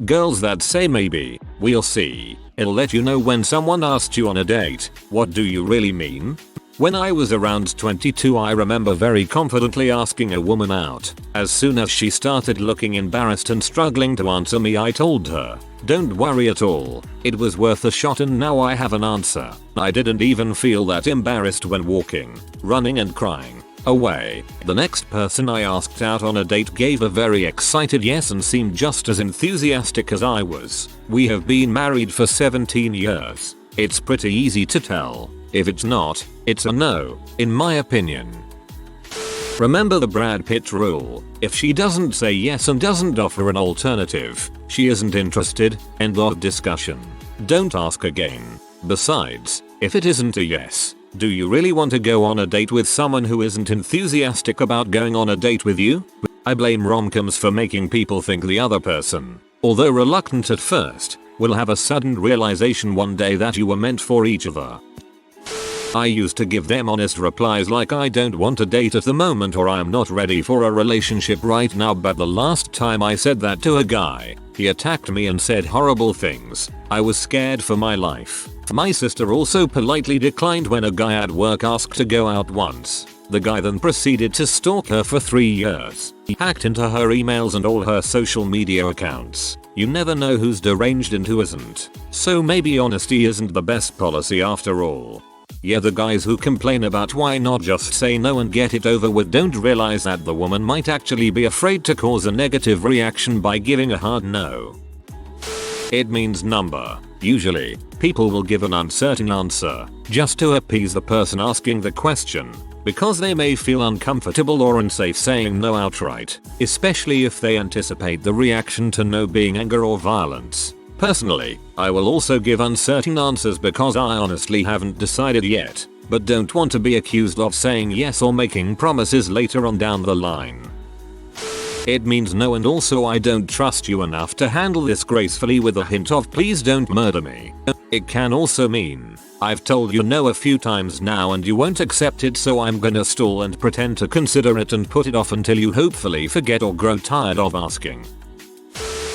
Girls that say maybe, we'll see, it'll let you know when someone asks you on a date, what do you really mean? When I was around 22 I remember very confidently asking a woman out. As soon as she started looking embarrassed and struggling to answer me I told her, don't worry at all, it was worth a shot and now I have an answer. I didn't even feel that embarrassed when walking, running and crying away. The next person I asked out on a date gave a very excited yes and seemed just as enthusiastic as I was. We have been married for 17 years. It's pretty easy to tell. If it's not, it's a no, in my opinion. Remember the Brad Pitt rule, if she doesn't say yes and doesn't offer an alternative, she isn't interested, end of discussion. Don't ask again. Besides, if it isn't a yes, do you really want to go on a date with someone who isn't enthusiastic about going on a date with you? I blame rom-coms for making people think the other person, although reluctant at first, will have a sudden realization one day that you were meant for each other. I used to give them honest replies like I don't want a date at the moment or I'm not ready for a relationship right now, but the last time I said that to a guy, he attacked me and said horrible things. I was scared for my life. My sister also politely declined when a guy at work asked to go out once. The guy then proceeded to stalk her for 3 years. He hacked into her emails and all her social media accounts. You never know who's deranged and who isn't. So maybe honesty isn't the best policy after all. Yeah, the guys who complain about why not just say no and get it over with don't realize that the woman might actually be afraid to cause a negative reaction by giving a hard no. It means number. Usually, people will give an uncertain answer just to appease the person asking the question, because they may feel uncomfortable or unsafe saying no outright, especially if they anticipate the reaction to no being anger or violence. Personally, I will also give uncertain answers because I honestly haven't decided yet, but don't want to be accused of saying yes or making promises later on down the line. It means no, and also I don't trust you enough to handle this gracefully with a hint of please don't murder me. It can also mean, I've told you no a few times now and you won't accept it, so I'm gonna stall and pretend to consider it and put it off until you hopefully forget or grow tired of asking.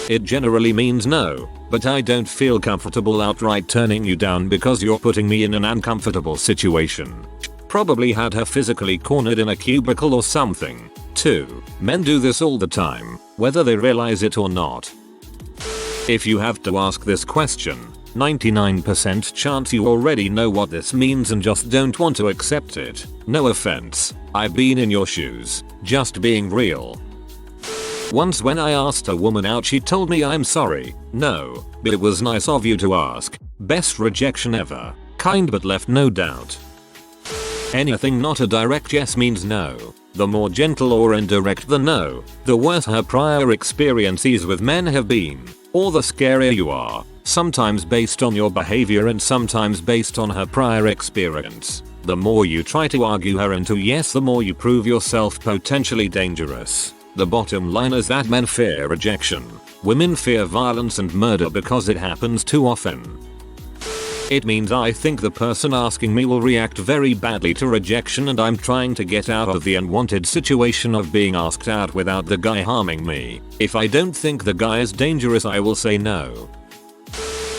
It generally means no, but I don't feel comfortable outright turning you down because you're putting me in an uncomfortable situation. Probably had her physically cornered in a cubicle or something. 2. Men do this all the time, whether they realize it or not. If you have to ask this question, 99% chance you already know what this means and just don't want to accept it. No offense, I've been in your shoes, just being real. Once when I asked a woman out she told me I'm sorry, no, but it was nice of you to ask. Best rejection ever. Kind but left no doubt. Anything not a direct yes means no. The more gentle or indirect the no, the worse her prior experiences with men have been, or the scarier you are, sometimes based on your behavior and sometimes based on her prior experience. The more you try to argue her into yes, the more you prove yourself potentially dangerous. The bottom line is that men fear rejection. Women fear violence and murder because it happens too often. It means I think the person asking me will react very badly to rejection and I'm trying to get out of the unwanted situation of being asked out without the guy harming me. If I don't think the guy is dangerous I will say no.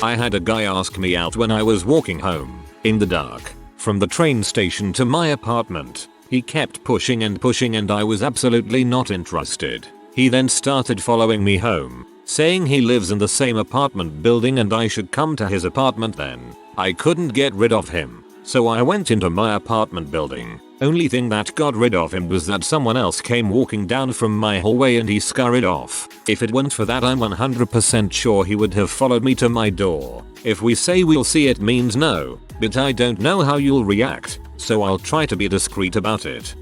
I had a guy ask me out when I was walking home, in the dark, from the train station to my apartment. He kept pushing and I was absolutely not interested. He then started following me home, saying he lives in the same apartment building and I should come to his apartment then. I couldn't get rid of him, so I went into my apartment building. Only thing that got rid of him was that someone else came walking down from my hallway and he scurried off. If it weren't for that I'm 100% sure he would have followed me to my door. If we say we'll see it means no, but I don't know how you'll react, so I'll try to be discreet about it.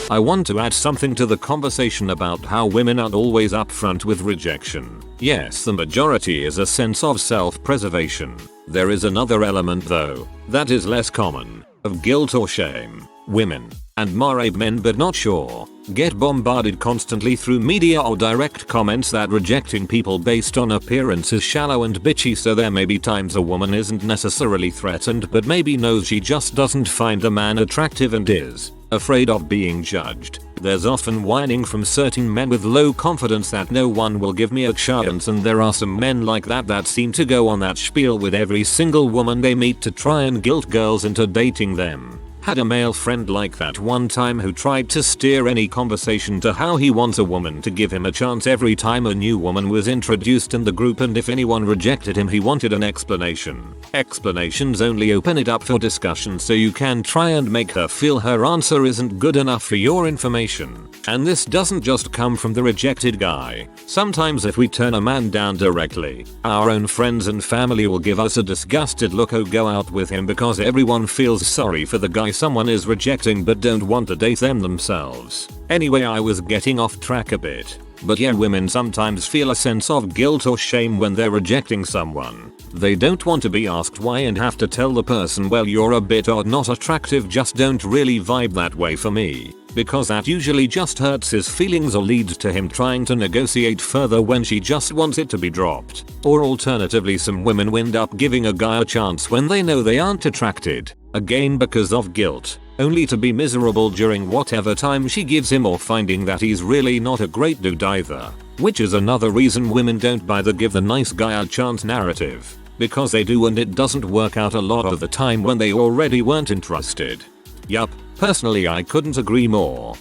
I want to add something to the conversation about how women aren't always upfront with rejection. Yes, the majority is a sense of self-preservation. There is another element though, that is less common, of guilt or shame. Women, and married men but not sure, get bombarded constantly through media or direct comments that rejecting people based on appearance is shallow and bitchy, so there may be times a woman isn't necessarily threatened but maybe knows she just doesn't find a man attractive and is Afraid of being judged. There's often whining from certain men with low confidence that no one will give me a chance, and there are some men like that seem to go on that spiel with every single woman they meet to try and guilt girls into dating them. Had a male friend like that one time who tried to steer any conversation to how he wants a woman to give him a chance every time a new woman was introduced in the group, and if anyone rejected him he wanted an explanation. Explanations only open it up for discussion, so you can try and make her feel her answer isn't good enough for your information. And this doesn't just come from the rejected guy. Sometimes if we turn a man down directly, our own friends and family will give us a disgusted look or go out with him because everyone feels sorry for the guy someone is rejecting but don't want to date them themselves. Anyway, I was getting off track a bit. But yeah, women sometimes feel a sense of guilt or shame when they're rejecting someone. They don't want to be asked why and have to tell the person, well, you're a bit odd, not attractive, just don't really vibe that way for me. Because that usually just hurts his feelings or leads to him trying to negotiate further when she just wants it to be dropped. Or alternatively, some women wind up giving a guy a chance when they know they aren't attracted. Again because of guilt, only to be miserable during whatever time she gives him, or finding that he's really not a great dude either. Which is another reason women don't buy the give the nice guy a chance narrative. Because they do, and it doesn't work out a lot of the time when they already weren't interested. Yup, personally I couldn't agree more.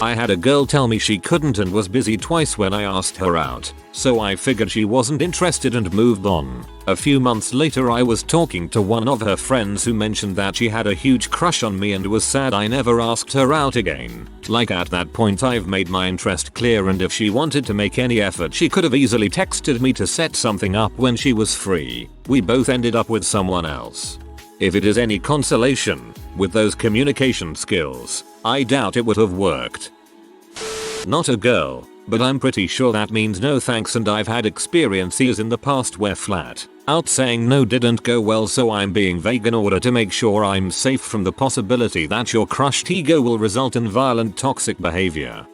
I had a girl tell me she couldn't and was busy twice when I asked her out, so I figured she wasn't interested and moved on. A few months later I was talking to one of her friends who mentioned that she had a huge crush on me and was sad I never asked her out again. Like, at that point I've made my interest clear, and if she wanted to make any effort she could have easily texted me to set something up when she was free. We both ended up with someone else. If it is any consolation, with those communication skills, I doubt it would have worked. Not a girl, but I'm pretty sure that means no thanks, and I've had experiences in the past where flat out saying no didn't go well, so I'm being vague in order to make sure I'm safe from the possibility that your crushed ego will result in violent toxic behavior.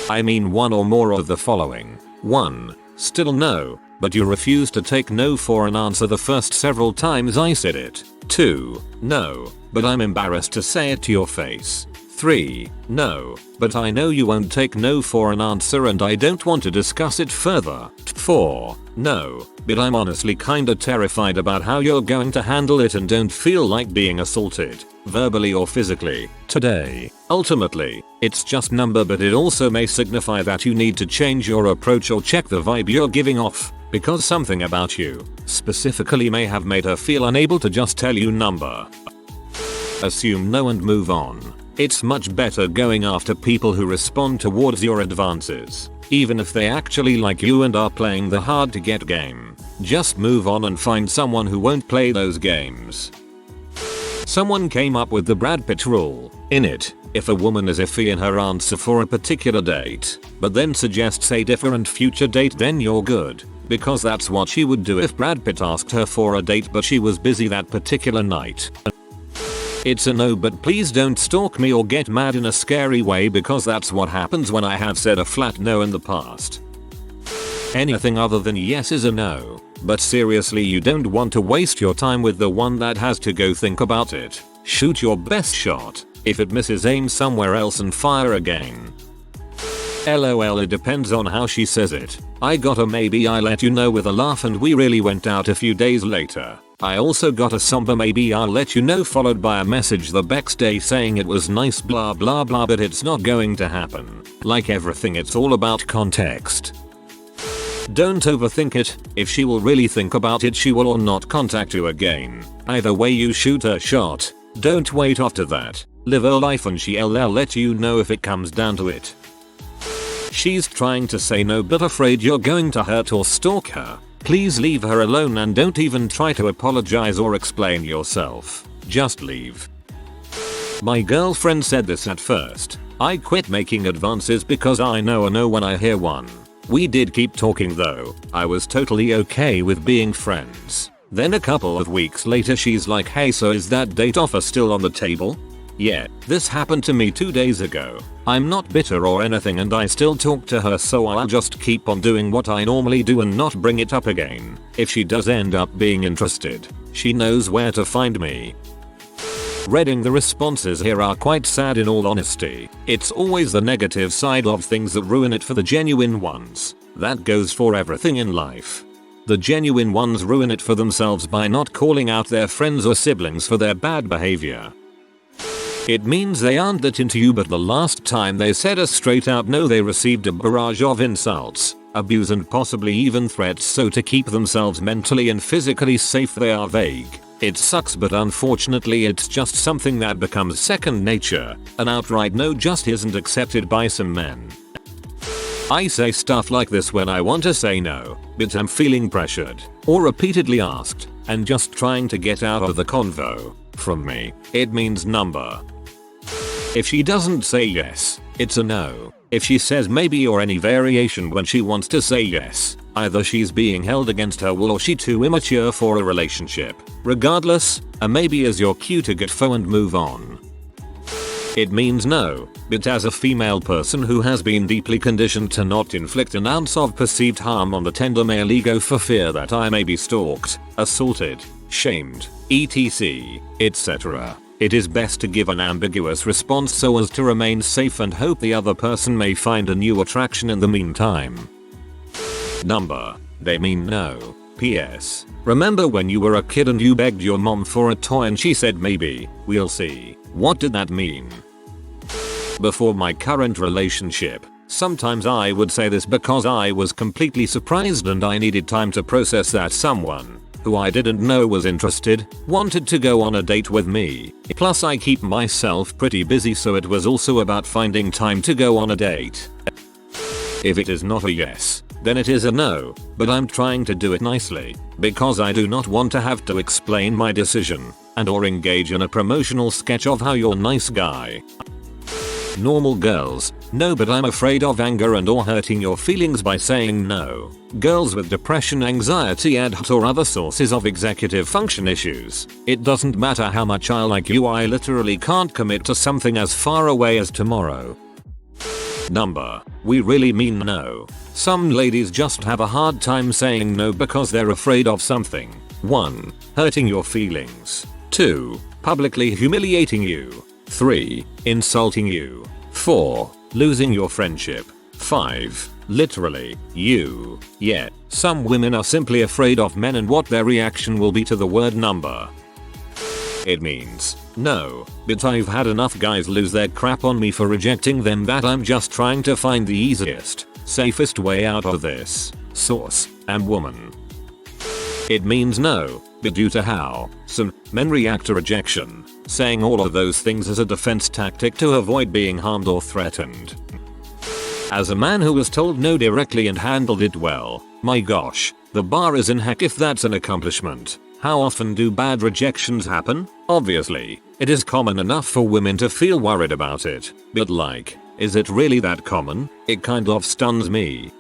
I mean one or more of the following. 1. Still no, but you refuse to take no for an answer the first several times I said it. 2. No, but I'm embarrassed to say it to your face. 3. No, but I know you won't take no for an answer and I don't want to discuss it further. 4. No, but I'm honestly kinda terrified about how you're going to handle it and don't feel like being assaulted, verbally or physically, today. Ultimately, it's just number, but it also may signify that you need to change your approach or check the vibe you're giving off, because something about you, specifically, may have made her feel unable to just tell you number. Assume no and move on. It's much better going after people who respond towards your advances, even if they actually like you and are playing the hard to get game. Just move on and find someone who won't play those games. Someone came up with the Brad Pitt rule. In it, if a woman is iffy in her answer for a particular date, but then suggests a different future date, then you're good. Because that's what she would do if Brad Pitt asked her for a date but she was busy that particular night. It's a no, but please don't stalk me or get mad in a scary way, because that's what happens when I have said a flat no in the past. Anything other than yes is a no, but seriously, you don't want to waste your time with the one that has to go think about it. Shoot your best shot. If it misses, aim somewhere else and fire again. LOL, it depends on how she says it. I got a maybe I let you know with a laugh and we really went out a few days later. I also got a somber maybe I'll let you know followed by a message the next day saying it was nice blah blah blah, but it's not going to happen. Like everything, it's all about context. Don't overthink it. If she will really think about it, she will or not contact you again. Either way, you shoot her shot. Don't wait after that. Live her life and she'll let you know if it comes down to it. She's trying to say no but afraid you're going to hurt or stalk her. Please leave her alone and don't even try to apologize or explain yourself. Just leave. My girlfriend said this at first. I quit making advances because I know a no when I hear one. We did keep talking though. I was totally okay with being friends. Then a couple of weeks later she's like, hey, so is that date offer still on the table? Yeah, this happened to me 2 days ago. I'm not bitter or anything and I still talk to her, so I'll just keep on doing what I normally do and not bring it up again. If she does end up being interested, she knows where to find me. Reading the responses here are quite sad in all honesty. It's always the negative side of things that ruin it for the genuine ones. That goes for everything in life. The genuine ones ruin it for themselves by not calling out their friends or siblings for their bad behavior. It means they aren't that into you, but the last time they said a straight out no they received a barrage of insults, abuse and possibly even threats, so to keep themselves mentally and physically safe they are vague. It sucks, but unfortunately it's just something that becomes second nature. An outright no just isn't accepted by some men. I say stuff like this when I want to say no, but I'm feeling pressured, or repeatedly asked, and just trying to get out of the convo. From me, it means number. If she doesn't say yes, it's a no. If she says maybe or any variation when she wants to say yes, either she's being held against her will or she too immature for a relationship. Regardless, a maybe is your cue to get fo and move on. It means no, but as a female person who has been deeply conditioned to not inflict an ounce of perceived harm on the tender male ego for fear that I may be stalked, assaulted, shamed, etc., etc., it is best to give an ambiguous response so as to remain safe and hope the other person may find a new attraction in the meantime. Number. They mean no. PS. Remember when you were a kid and you begged your mom for a toy and she said maybe, we'll see. What did that mean? Before my current relationship, sometimes I would say this because I was completely surprised and I needed time to process that someone, who I didn't know was interested, wanted to go on a date with me. Plus I keep myself pretty busy, so it was also about finding time to go on a date. If it is not a yes, then it is a no, but I'm trying to do it nicely, because I do not want to have to explain my decision, and or engage in a promotional sketch of how you're a nice guy. Normal girls, no, but I'm afraid of anger and or hurting your feelings by saying no. Girls with depression, anxiety, ADHD or other sources of executive function issues. It doesn't matter how much I like you, I literally can't commit to something as far away as tomorrow. Number. We really mean no. Some ladies just have a hard time saying no because they're afraid of something. 1. Hurting your feelings. 2. Publicly humiliating you. 3. Insulting you. 4. Losing your friendship. 5. Literally, you. Yet, some women are simply afraid of men and what their reaction will be to the word number. It means no, but I've had enough guys lose their crap on me for rejecting them that I'm just trying to find the easiest, safest way out of this. Source: and woman. It means no, but due to how some men react to rejection, saying all of those things as a defense tactic to avoid being harmed or threatened. As a man who was told no directly and handled it well, my gosh, the bar is in heck if that's an accomplishment. How often do bad rejections happen? Obviously, it is common enough for women to feel worried about it, but like, is it really that common? It kind of stuns me.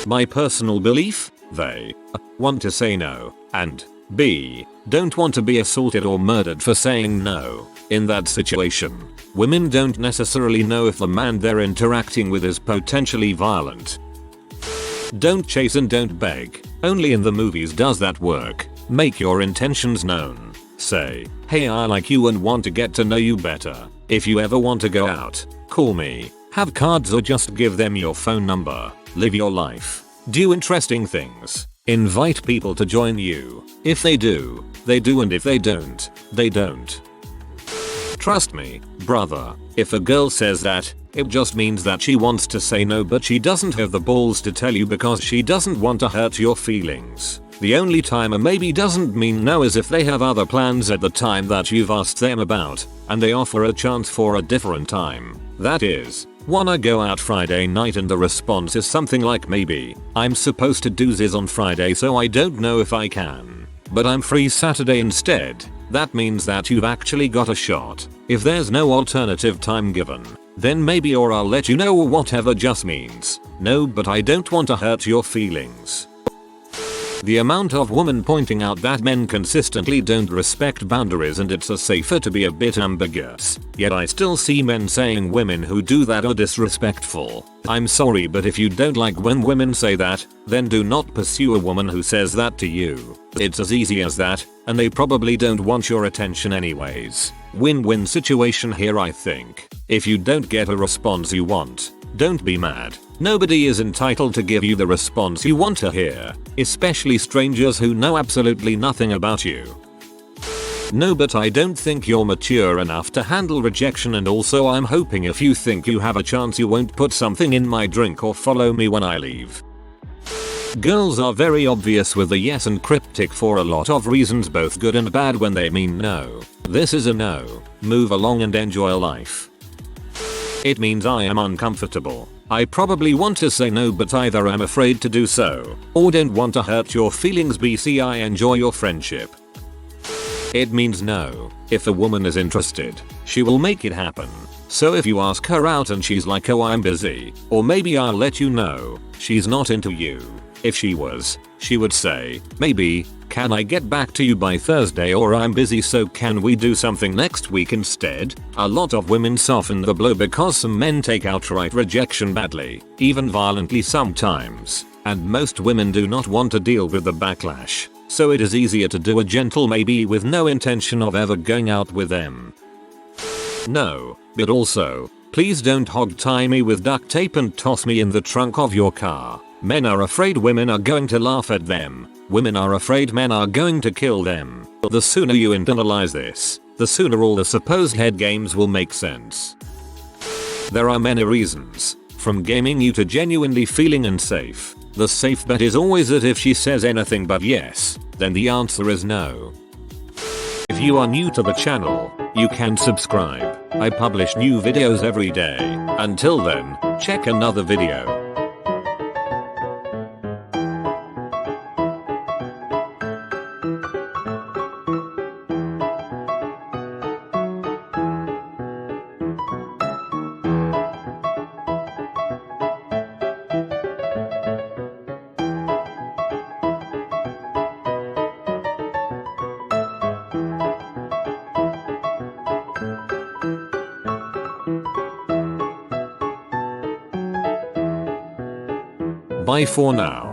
My personal belief? They want to say no, and b. don't want to be assaulted or murdered for saying no. In that situation, women don't necessarily know if the man they're interacting with is potentially violent. Don't chase and don't beg. Only in the movies does that work. Make your intentions known. Say, hey, I like you and want to get to know you better. If you ever want to go out, call me. Have cards or just give them your phone number. Live your life. Do interesting things. Invite people to join you. If they do, they do, and if they don't, they don't. Trust me, brother, if a girl says that, it just means that she wants to say no but she doesn't have the balls to tell you because she doesn't want to hurt your feelings. The only time a maybe doesn't mean no is if they have other plans at the time that you've asked them about, and they offer a chance for a different time. That is, wanna go out Friday night and the response is something like maybe, I'm supposed to do this on Friday so I don't know if I can, but I'm free Saturday instead. That means that you've actually got a shot. If there's no alternative time given, then maybe or I'll let you know or whatever just means, no, but I don't want to hurt your feelings. The amount of women pointing out that men consistently don't respect boundaries and it's safer to be a bit ambiguous. Yet I still see men saying women who do that are disrespectful. I'm sorry, but if you don't like when women say that, then do not pursue a woman who says that to you. It's as easy as that, and they probably don't want your attention anyways. Win-win situation here, I think. If you don't get a response you want, don't be mad. Nobody is entitled to give you the response you want to hear, especially strangers who know absolutely nothing about you. No, but I don't think you're mature enough to handle rejection, and also I'm hoping if you think you have a chance you won't put something in my drink or follow me when I leave. Girls are very obvious with the yes and cryptic for a lot of reasons, both good and bad, when they mean no. This is a no. Move along and enjoy life. It means I am uncomfortable. I probably want to say no, but either I'm afraid to do so, or don't want to hurt your feelings. BC, I enjoy your friendship. It means no. If a woman is interested, she will make it happen. So if you ask her out and she's like, oh, I'm busy, or maybe I'll let you know, she's not into you. If she was, she would say, maybe, can I get back to you by Thursday, or I'm busy, so can we do something next week instead? A lot of women soften the blow because some men take outright rejection badly, even violently sometimes, and most women do not want to deal with the backlash, so it is easier to do a gentle maybe with no intention of ever going out with them. No, but also, please don't hog tie me with duct tape and toss me in the trunk of your car. Men are afraid women are going to laugh at them. Women are afraid men are going to kill them. The sooner you internalize this, the sooner all the supposed head games will make sense. There are many reasons, from gaming you to genuinely feeling unsafe. The safe bet is always that if she says anything but yes, then the answer is no. If you are new to the channel, you can subscribe. I publish new videos every day. Until then, check another video. Bye for now.